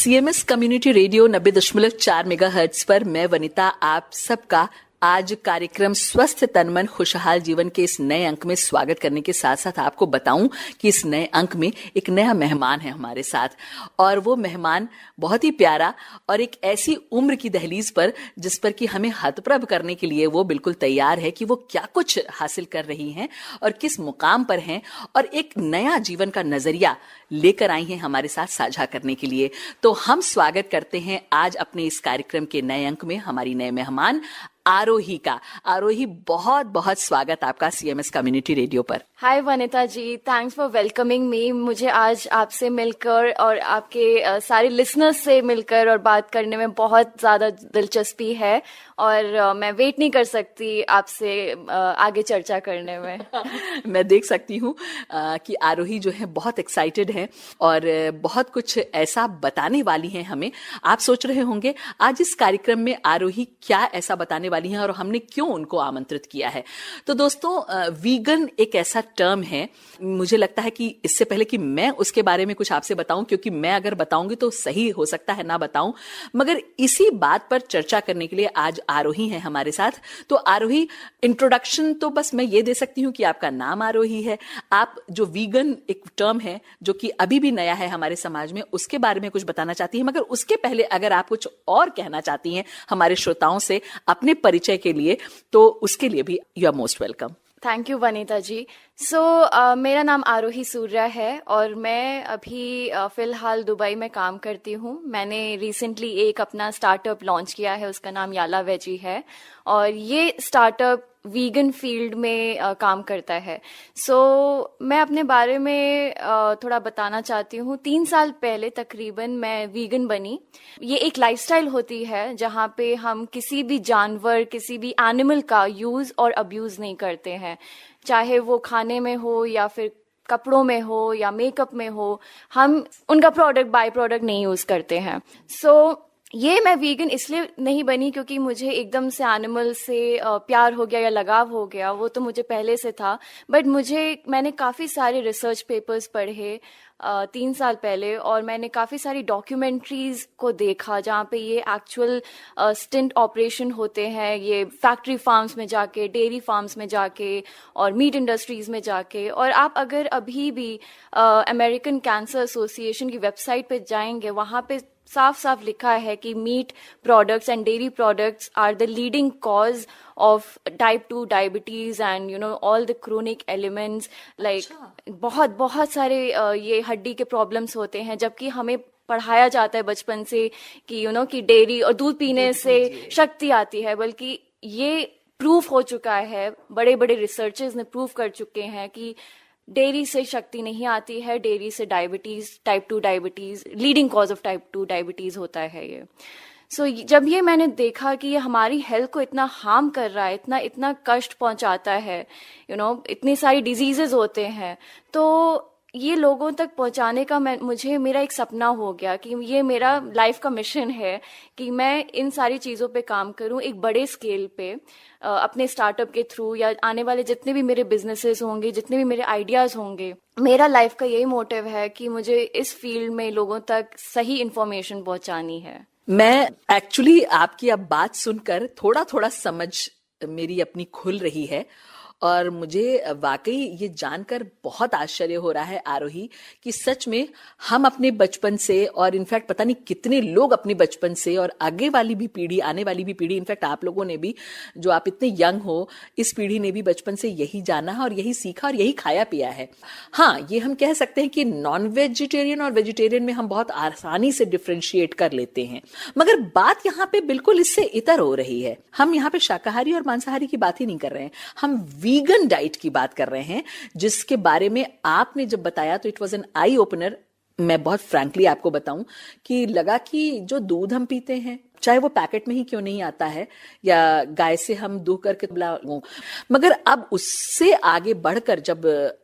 CMS community radio 90.4 megahertz पर मैं वनिता आप सबका आज कार्यक्रम स्वस्थ तन मन खुशहाल जीवन के इस नए अंक में स्वागत करने के साथ साथ आपको बताऊं कि इस नए अंक में एक नया मेहमान है हमारे साथ और वो मेहमान बहुत ही प्यारा और एक ऐसी उम्र की दहलीज पर जिस पर कि हमें हतप्रभ करने के लिए वो बिल्कुल तैयार है कि वो क्या कुछ हासिल कर रही हैं और किस मुकाम पर हैं और एक नया जीवन का नजरिया लेकर आई हैं हमारे साथ साझा करने के लिए। तो हम स्वागत करते हैं आज अपने इस कार्यक्रम के नए अंक में हमारी नए मेहमान आरोही का। आरोही, बहुत बहुत स्वागत आपका सीएमएस कम्युनिटी रेडियो पर। हाय वनिता जी, थैंक्स फॉर वेलकमिंग मी। मुझे आज आपसे मिलकर और आपके सारे लिसनर्स से मिलकर और बात करने में बहुत ज़्यादा दिलचस्पी है और मैं वेट नहीं कर सकती आपसे आगे चर्चा करने में। मैं देख सकती हूँ कि आरोही जो है बहुत एक्साइटेड है और बहुत कुछ ऐसा बताने वाली हैं हमें। आप सोच रहे होंगे आज इस कार्यक्रम में आरोही क्या ऐसा बताने वाली हैं और हमने क्यों उनको आमंत्रित किया है। तो दोस्तों, वीगन एक ऐसा टर्म है, मुझे लगता है कि इससे पहले कि मैं उसके बारे में कुछ आपसे बताऊं, क्योंकि मैं अगर बताऊंगी तो सही हो सकता है ना बताऊं, मगर इसी बात पर चर्चा करने के लिए आज आरोही है हमारे साथ। तो आरोही, इंट्रोडक्शन तो बस मैं ये दे सकती हूँ कि आपका नाम आरोही है, आप जो वीगन एक टर्म है जो कि अभी भी नया है हमारे समाज में, उसके बारे में कुछ बताना चाहती हैं। मगर उसके पहले अगर आप कुछ और कहना चाहती हैं हमारे श्रोताओं से अपने परिचय के लिए, तो उसके लिए भी you are most welcome. Thank you Vanita ji. मेरा नाम आरोही सूर्या है और मैं अभी फ़िलहाल दुबई में काम करती हूँ। मैंने रिसेंटली एक अपना स्टार्टअप लॉन्च किया है, उसका नाम याला वेजी है और ये स्टार्टअप वीगन फील्ड में काम करता है। मैं अपने बारे में थोड़ा बताना चाहती हूँ। 3 साल पहले तकरीबन मैं वीगन बनी। ये एक लाइफस्टाइल होती है जहाँ पे हम किसी भी जानवर, किसी भी एनिमल का यूज़ और अब्यूज़ नहीं करते हैं, चाहे वो खाने में हो या फिर कपड़ों में हो या मेकअप में हो। हम उनका प्रोडक्ट, बाय प्रोडक्ट नहीं यूज़ करते हैं। ये मैं वीगन इसलिए नहीं बनी क्योंकि मुझे एकदम से एनिमल से प्यार हो गया या लगाव हो गया, वो तो मुझे पहले से था। बट मैंने काफ़ी सारे रिसर्च पेपर्स पढ़े 3 साल पहले और मैंने काफ़ी सारी डॉक्यूमेंट्रीज को देखा जहाँ पे ये एक्चुअल स्टिंट ऑपरेशन होते हैं, ये फैक्ट्री फार्म्स में जाके, डेयरी फार्म्स में जाके और मीट इंडस्ट्रीज में जाके। और आप अगर अभी भी अमेरिकन कैंसर एसोसिएशन की वेबसाइट पे जाएंगे, वहाँ पे साफ साफ लिखा है कि meat products and dairy products are the leading cause of type 2 diabetes and all the chronic elements, like बहुत सारे ये हड्डी के प्रॉब्लम्स होते हैं। जबकि हमें पढ़ाया जाता है बचपन से कि कि डेयरी और दूध पीने से शक्ति आती है, बल्कि ये प्रूफ हो चुका है, बड़े बड़े रिसर्चर्स ने प्रूव कर चुके हैं कि डेयरी से शक्ति नहीं आती है, डेयरी से diabetes, type 2 diabetes, leading cause of type 2 diabetes होता है ये। जब ये मैंने देखा कि ये हमारी हेल्थ को इतना हार्म कर रहा है, इतना कष्ट पहुंचाता है, इतनी सारी डिजीजेज होते हैं, तो ये लोगों तक पहुंचाने का मेरा एक सपना हो गया कि ये मेरा लाइफ का मिशन है कि मैं इन सारी चीज़ों पे काम करूं एक बड़े स्केल पे, अपने स्टार्टअप के थ्रू या आने वाले जितने भी मेरे बिजनेसेस होंगे, जितने भी मेरे आइडियाज़ होंगे। मेरा लाइफ का यही मोटिव है कि मुझे इस फील्ड में लोगों तक सही इन्फॉर्मेशन पहुंचानी है। मैं एक्चुअली आपकी अब बात सुनकर थोड़ा थोड़ा समझ मेरी अपनी खुल रही है और मुझे वाकई ये जानकर बहुत आश्चर्य हो रहा है आरोही कि सच में हम अपने बचपन से और इनफैक्ट पता नहीं कितने लोग अपने बचपन से और आगे वाली भी पीढ़ी, आने वाली भी पीढ़ी, इनफैक्ट आप लोगों ने भी, जो आप इतने यंग हो, इस पीढ़ी ने भी बचपन से यही जाना है और यही सीखा और यही खाया पिया है। हाँ, ये हम कह सकते हैं कि नॉन वेजिटेरियन और वेजिटेरियन में हम बहुत आसानी से डिफ्रेंशिएट कर लेते हैं, मगर बात यहाँ पे बिल्कुल इससे इतर हो रही है। हम यहाँ पे शाकाहारी और मांसाहारी की बात ही नहीं कर रहे हैं, हम वीगन डाइट की बात कर रहे हैं, जिसके बारे में आपने जब बताया तो it was an eye opener. मैं बहुत फ्रैंकली आपको बताऊं कि लगा कि जो दूध हम पीते हैं, चाहे वो पैकेट में ही क्यों नहीं आता है, या गाय से हम दूह करके मगर अब उससे आगे बढ़कर जब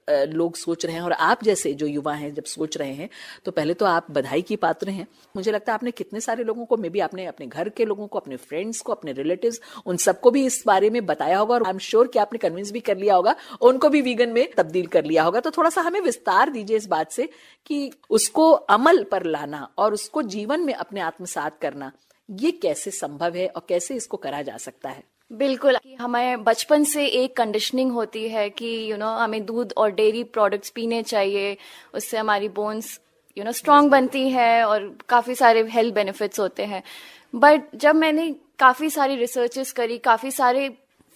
लोग सोच रहे हैं, और आप जैसे जो युवा हैं जब सोच रहे हैं, तो पहले तो आप बधाई की पात्र हैं। मुझे लगता है आपने कितने सारे लोगों को, मे बी आपने अपने घर के लोगों को, अपने फ्रेंड्स को, अपने रिलेटिव्स, उन सबको भी इस बारे में बताया होगा, और आई एम श्योर कि आपने कन्विंस भी कर लिया होगा, उनको भी वीगन में तब्दील कर लिया होगा। तो थोड़ा सा हमें विस्तार दीजिए इस बात से कि उसको अमल पर लाना और उसको जीवन में अपने आत्मसात करना, ये कैसे संभव है और कैसे इसको करा जा सकता है? बिल्कुल, हमें बचपन से एक कंडीशनिंग होती है कि हमें दूध और डेयरी प्रोडक्ट्स पीने चाहिए, उससे हमारी बोन्स स्ट्रांग बनती है और काफ़ी सारे हेल्थ बेनिफिट्स होते हैं। बट जब मैंने काफ़ी सारी रिसर्चेस करी, काफ़ी सारे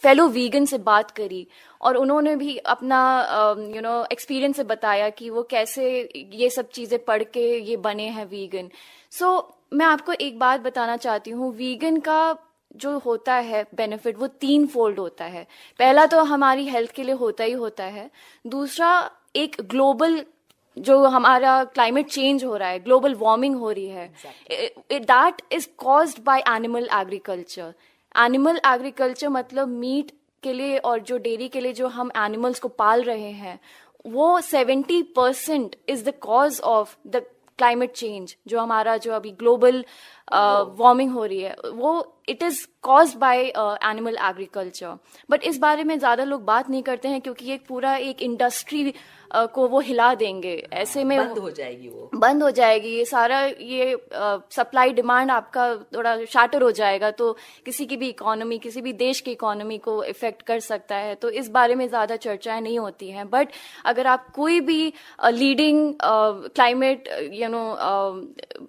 फेलो वीगन से बात करी, और उन्होंने भी अपना एक्सपीरियंस से बताया कि वो कैसे ये सब चीज़ें पढ़ के ये बने हैं वीगन। सो मैं आपको एक बात बताना चाहती हूँ, वीगन का जो होता है बेनिफिट वो 3 फोल्ड होता है। पहला तो हमारी हेल्थ के लिए होता ही होता है, दूसरा एक ग्लोबल जो हमारा क्लाइमेट चेंज हो रहा है, ग्लोबल वार्मिंग हो रही है, that is caused by animal agriculture. Animal agriculture मतलब मीट के लिए और जो डेयरी के लिए जो हम एनिमल्स को पाल रहे हैं, वो 70% is the cause of the climate change. जो हमारा जो अभी ग्लोबल वार्मिंग हो रही है, वो it is caused by animal agriculture. But इस बारे में ज्यादा लोग बात नहीं करते हैं, क्योंकि ये पूरा एक इंडस्ट्री को वो हिला देंगे, ऐसे में बंद हो जाएगी, वो बंद हो जाएगी। ये सारा ये सप्लाई डिमांड आपका थोड़ा शाटर हो जाएगा, तो किसी की भी इकोनॉमी, किसी भी देश की इकोनॉमी को इफेक्ट कर सकता है। तो इस बारे में ज्यादा चर्चाएं नहीं होती हैं। बट अगर आप कोई भी लीडिंग क्लाइमेट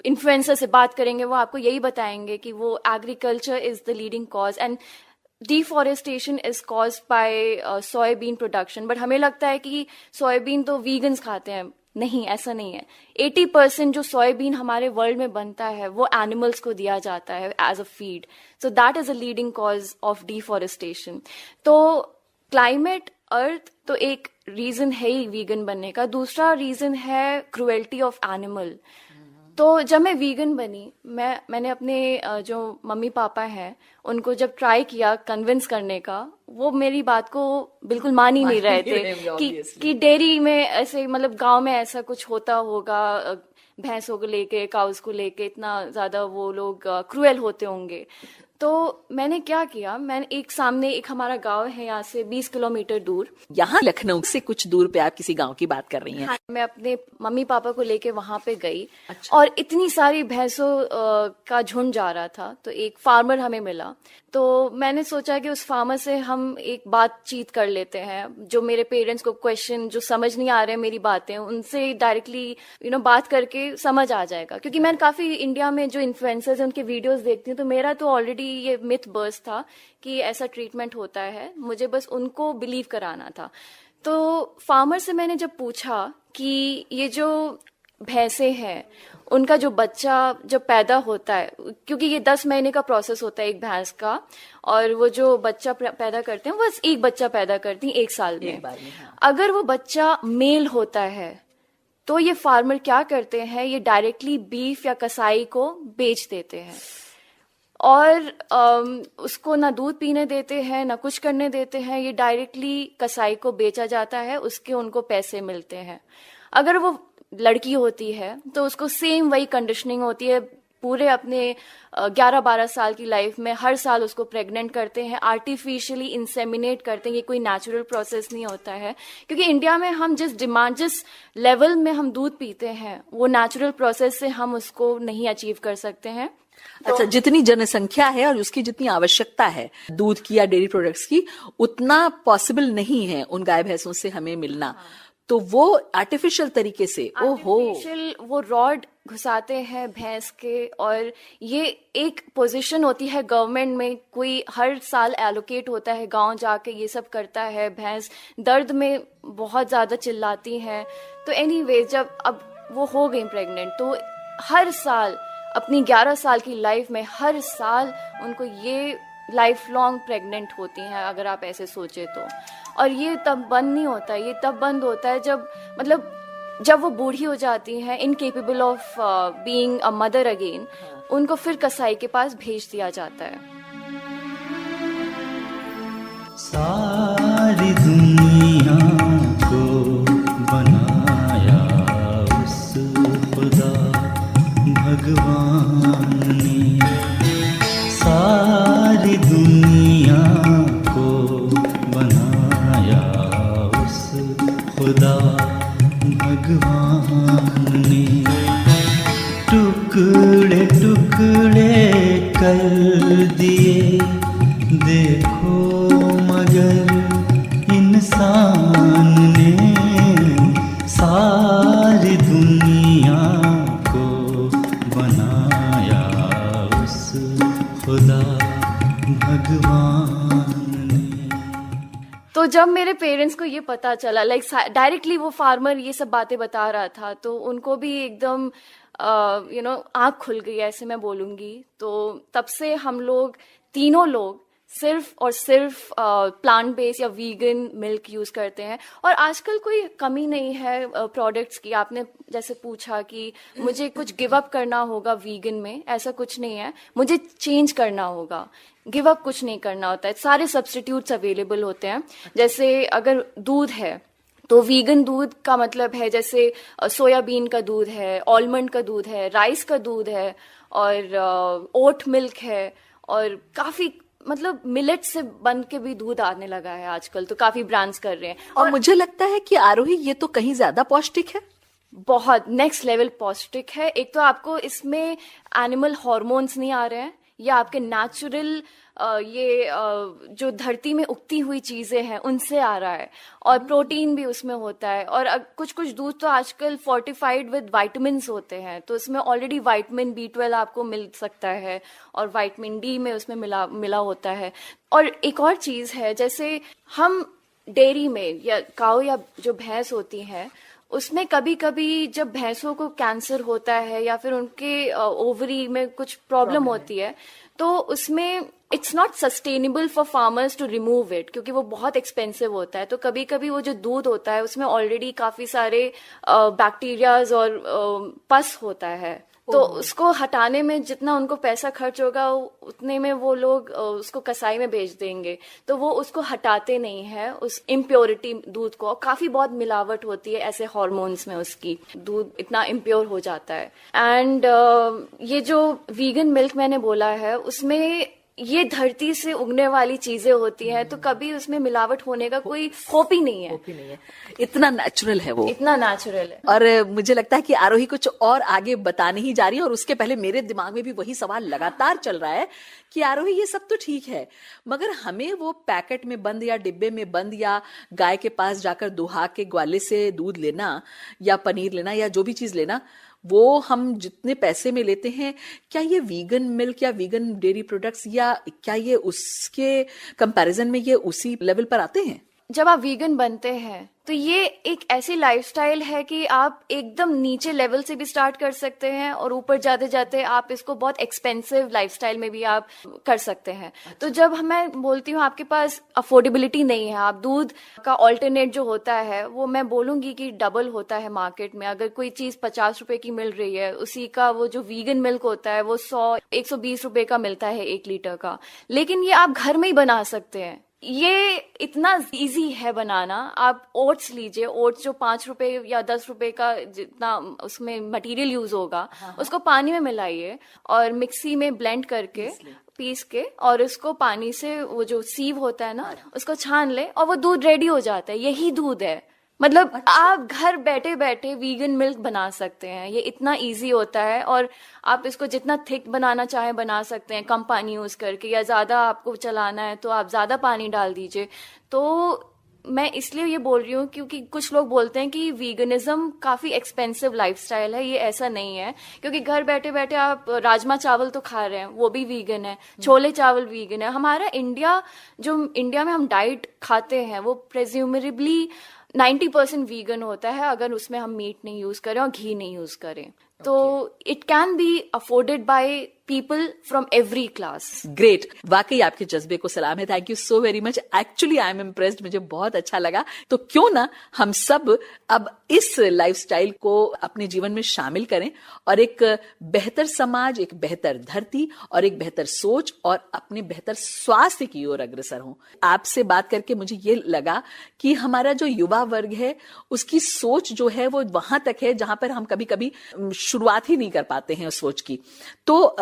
इन्फ्लुएंसर से बात करेंगे, वो आपको यही बताएंगे कि वो agriculture is the leading cause and deforestation is caused by soybean production. But हमें लगता है कि सोयाबीन तो वीगन्स खाते हैं। नहीं, ऐसा नहीं है। 80% जो सोयाबीन हमारे वर्ल्ड में बनता है वो एनिमल्स को दिया जाता है as a feed. So that is a leading cause of deforestation. तो क्लाइमेट, अर्थ तो एक रीजन है ही वीगन बनने का। दूसरा रीजन है क्रुएल्टी ऑफ एनिमल। तो जब मैं वीगन बनी, मैंने अपने जो मम्मी पापा हैं उनको जब ट्राई किया कन्विंस करने का, वो मेरी बात को बिल्कुल मान ही नहीं रहे थे कि डेयरी में ऐसे, मतलब गांव में ऐसा कुछ होता होगा, भैंसों को लेके, काउस को लेके इतना ज्यादा वो लोग क्रूएल होते होंगे। तो मैंने क्या किया, मैंने एक सामने एक हमारा गांव है यहाँ से 20 किलोमीटर दूर, यहाँ लखनऊ से कुछ दूर पे आप किसी गांव की बात कर रही हैं? हाँ, मैं अपने मम्मी पापा को लेके वहां पे गई। अच्छा। और इतनी सारी भैंसों का झुंड जा रहा था, तो एक फार्मर हमें मिला। तो मैंने सोचा कि उस फार्मर से हम एक बातचीत कर लेते हैं, जो मेरे पेरेंट्स को क्वेश्चन जो समझ नहीं आ रहे मेरी बातें, उनसे डायरेक्टली बात करके समझ आ जाएगा। क्योंकि मैं काफी इंडिया में जो इन्फ्लुएंसर्स हैं उनके वीडियोस देखती हूँ, तो मेरा तो ऑलरेडी ये मिथ बर्स्ट था कि ऐसा ट्रीटमेंट होता है, मुझे बस उनको बिलीव कराना था। तो फार्मर से मैंने जब पूछा कि ये जो भैंसे हैं उनका जो बच्चा जब पैदा होता है, क्योंकि ये 10 महीने का प्रोसेस होता है एक भैंस का, और वो जो बच्चा पैदा करते हैं, बस एक बच्चा पैदा करती हैं एक साल में। हाँ। अगर वो बच्चा मेल होता है तो ये फार्मर क्या करते हैं, ये डायरेक्टली बीफ या कसाई को बेच देते हैं, और उसको ना दूध पीने देते हैं ना कुछ करने देते हैं, ये डायरेक्टली कसाई को बेचा जाता है, उसके उनको पैसे मिलते हैं। अगर वो लड़की होती है तो उसको सेम वही कंडीशनिंग होती है, पूरे अपने 11-12 साल की लाइफ में हर साल उसको प्रेग्नेंट करते हैं, आर्टिफिशियली इंसेमिनेट करते हैं। ये कोई नेचुरल प्रोसेस नहीं होता है, क्योंकि इंडिया में हम जिस लेवल में हम दूध पीते हैं, वो नेचुरल प्रोसेस से हम उसको नहीं अचीव कर सकते हैं। अच्छा, जितनी जनसंख्या है और उसकी जितनी आवश्यकता है दूध की या डेयरी प्रोडक्ट्स की, उतना पॉसिबल नहीं है उन गाय भैंसों से हमें मिलना। हाँ। तो वो आर्टिफिशियल तरीके से वो रॉड घुसाते हैं भैंस के, और ये एक पोजीशन होती है गवर्नमेंट में, कोई हर साल एलोकेट होता है, गांव जाके ये सब करता है। भैंस दर्द में बहुत ज्यादा चिल्लाती हैं। तो एनीवे, जब अब वो हो गई प्रेग्नेंट, तो हर साल अपनी 11 साल की लाइफ में हर साल उनको ये लाइफ लॉन्ग प्रेग्नेंट होती हैं, अगर आप ऐसे सोचे तो। और ये तब बंद नहीं होता, ये तब बंद होता है जब, मतलब जब वो बूढ़ी हो जाती हैं, incapable of being a mother again, उनको फिर कसाई के पास भेज दिया जाता है। सारी दुनिया को बनाया उस खुदा भगवान ने, सारी दुनिया को बनाया उस खुदा भगवान ने। टुकड़े टुकड़े कर दिए देखो मगर इंसान ने, सारी दुनिया को बनाया उस खुदा भगवान ने। तो जब मेरे पेरेंट्स को ये पता चला, लाइक डायरेक्टली वो फार्मर ये सब बातें बता रहा था, तो उनको भी एकदम आँख खुल गई, ऐसे मैं बोलूँगी। तो तब से हम लोग तीनों लोग सिर्फ और सिर्फ प्लांट बेस्ड या वीगन मिल्क यूज करते हैं। और आजकल कोई कमी नहीं है प्रोडक्ट्स की। आपने जैसे पूछा कि मुझे कुछ गिव अप करना होगा वीगन में, ऐसा कुछ नहीं है। मुझे चेंज करना होगा, गिव अप कुछ नहीं करना होता है। सारे सब्स्टिट्यूट्स अवेलेबल होते हैं। जैसे अगर दूध है तो वीगन दूध का मतलब है जैसे सोयाबीन का दूध है, आलमंड का दूध है, राइस का दूध है, और ओट मिल्क है, और काफी मतलब मिलेट से बन के भी दूध आने लगा है आजकल, तो काफी ब्रांड्स कर रहे हैं। और मुझे लगता है कि आरोही ये तो कहीं ज्यादा पौष्टिक है, बहुत नेक्स्ट लेवल पौष्टिक है। एक तो आपको इसमें एनिमल हॉर्मोन्स नहीं आ रहे हैं, या आपके नेचुरल जो धरती में उगती हुई चीजें हैं उनसे आ रहा है, और प्रोटीन भी उसमें होता है। और कुछ कुछ दूध तो आजकल फोर्टिफाइड विद विटामिन्स होते हैं, तो इसमें ऑलरेडी विटामिन B12 आपको मिल सकता है, और विटामिन D में उसमें मिला होता है। और एक और चीज है, जैसे हम डेयरी में या काऊ या जो भैंस होती है, उसमें कभी कभी जब भैंसों को कैंसर होता है या फिर उनके ओवरी में कुछ प्रॉब्लम होती है, तो उसमें it's not sustainable for farmers to remove it, क्योंकि वो बहुत एक्सपेंसिव होता है। तो कभी कभी वो जो दूध होता है उसमें ऑलरेडी काफी सारे बैक्टीरियाज और पस होता है, तो उसको हटाने में जितना उनको पैसा खर्च होगा उतने में वो लोग उसको कसाई में भेज देंगे, तो वो उसको हटाते नहीं है उस इम्प्योरिटी दूध को। काफी बहुत मिलावट होती है ऐसे हार्मोन्स में, उसकी दूध इतना इम्प्योर हो जाता है। एंड ये जो वीगन मिल्क मैंने बोला है, उसमें ये धरती से उगने वाली चीजें होती हैं, तो कभी उसमें मिलावट होने का कोई होप ही नहीं है। इतना नेचुरल है वो, इतना नेचुरल है। और मुझे लगता है कि आरोही कुछ और आगे बताने ही जा रही है, और उसके पहले मेरे दिमाग में भी वही सवाल लगातार चल रहा है कि आरोही ये सब तो ठीक है, मगर हमें वो पैकेट में बंद या डिब्बे में बंद या गाय के पास जाकर दुहा के ग्वाले से दूध लेना या पनीर लेना या जो भी चीज लेना, वो हम जितने पैसे में लेते हैं, क्या ये वीगन मिल्क या वीगन डेयरी प्रोडक्ट्स, या क्या ये उसके कंपैरिजन में ये उसी लेवल पर आते हैं? जब आप वीगन बनते हैं तो ये एक ऐसी लाइफस्टाइल है कि आप एकदम नीचे लेवल से भी स्टार्ट कर सकते हैं, और ऊपर जाते जाते आप इसको बहुत एक्सपेंसिव लाइफस्टाइल में भी आप कर सकते हैं। तो जब मैं बोलती हूँ आपके पास अफोर्डेबिलिटी नहीं है, आप दूध का ऑल्टरनेट जो होता है वो मैं बोलूंगी कि डबल होता है मार्केट में। अगर कोई चीज 50 रुपए की मिल रही है, उसी का वो जो वीगन मिल्क होता है वो 100-120 रुपए का मिलता है 1 लीटर का। लेकिन ये आप घर में ही बना सकते हैं, ये इतना इजी है बनाना। आप ओट्स लीजिए, ओट्स जो 5 रुपए या 10 रुपए का जितना उसमें मटेरियल यूज होगा, उसको पानी में मिलाइए और मिक्सी में ब्लेंड करके पीस के, और उसको पानी से वो जो सीव होता है ना उसको छान ले, और वो दूध रेडी हो जाता है। यही दूध है, मतलब आप घर बैठे बैठे वीगन मिल्क बना सकते हैं। ये इतना इजी होता है, और आप इसको जितना थिक बनाना चाहें बना सकते हैं, कम पानी यूज करके, या ज्यादा आपको चलाना है तो आप ज्यादा पानी डाल दीजिए। तो मैं इसलिए ये बोल रही हूँ क्योंकि कुछ लोग बोलते हैं कि वीगनिज्म काफी एक्सपेंसिव लाइफस्टाइल है। ये ऐसा नहीं है, क्योंकि घर बैठे बैठे आप राजमा चावल तो खा रहे हैं, वो भी वीगन है, छोले चावल वीगन है। हमारा इंडिया में हम डाइट खाते हैं वो प्रेज्यूमरेबली 90% वीगन होता है, अगर उसमें हम मीट नहीं यूज करें और घी नहीं यूज करें। तो it can be afforded by people from every class. Great, वाकई आपके जज्बे को सलाम है. Thank you so very much. Actually I am impressed, मुझे बहुत अच्छा लगा. तो क्यों ना हम सब अब इस लाइफस्टाइल को अपने जीवन में शामिल करें और एक बेहतर समाज, एक बेहतर धरती और एक बेहतर सोच और अपने बेहतर स्वास्थ्य की ओर अग्रसर हों. आपसे बात करके मुझे ये लगा कि हमारा जो युवा वर्ग है उसकी सोच जो है वो वहां तक है जहां पर हम कभी कभी शुरुआत ही नहीं कर पाते हैं उस सोच की. तो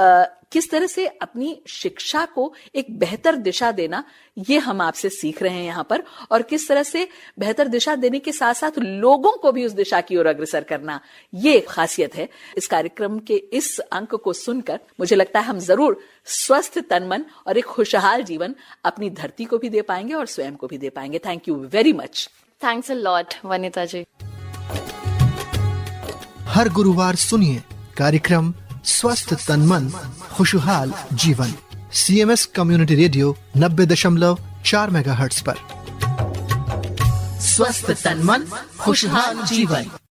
किस तरह से अपनी शिक्षा को एक बेहतर दिशा देना, ये हम आपसे सीख रहे हैं यहाँ पर, और किस तरह से बेहतर दिशा देने के साथ साथ लोगों को भी उस दिशा की ओर अग्रसर करना, ये खासियत है. इस कार्यक्रम के इस अंक को सुनकर मुझे लगता है हम जरूर स्वस्थ तन मन और एक खुशहाल जीवन अपनी धरती को भी दे पाएंगे और स्वयं को भी दे पाएंगे. Thank you very much. Thanks a lot Vanita ji. हर गुरुवार सुनिए कार्यक्रम स्वस्थ तन मन खुशहाल जीवन, CMS कम्युनिटी रेडियो 90.4 मेगाहर्ट्ज पर. स्वस्थ तन मन खुशहाल जीवन.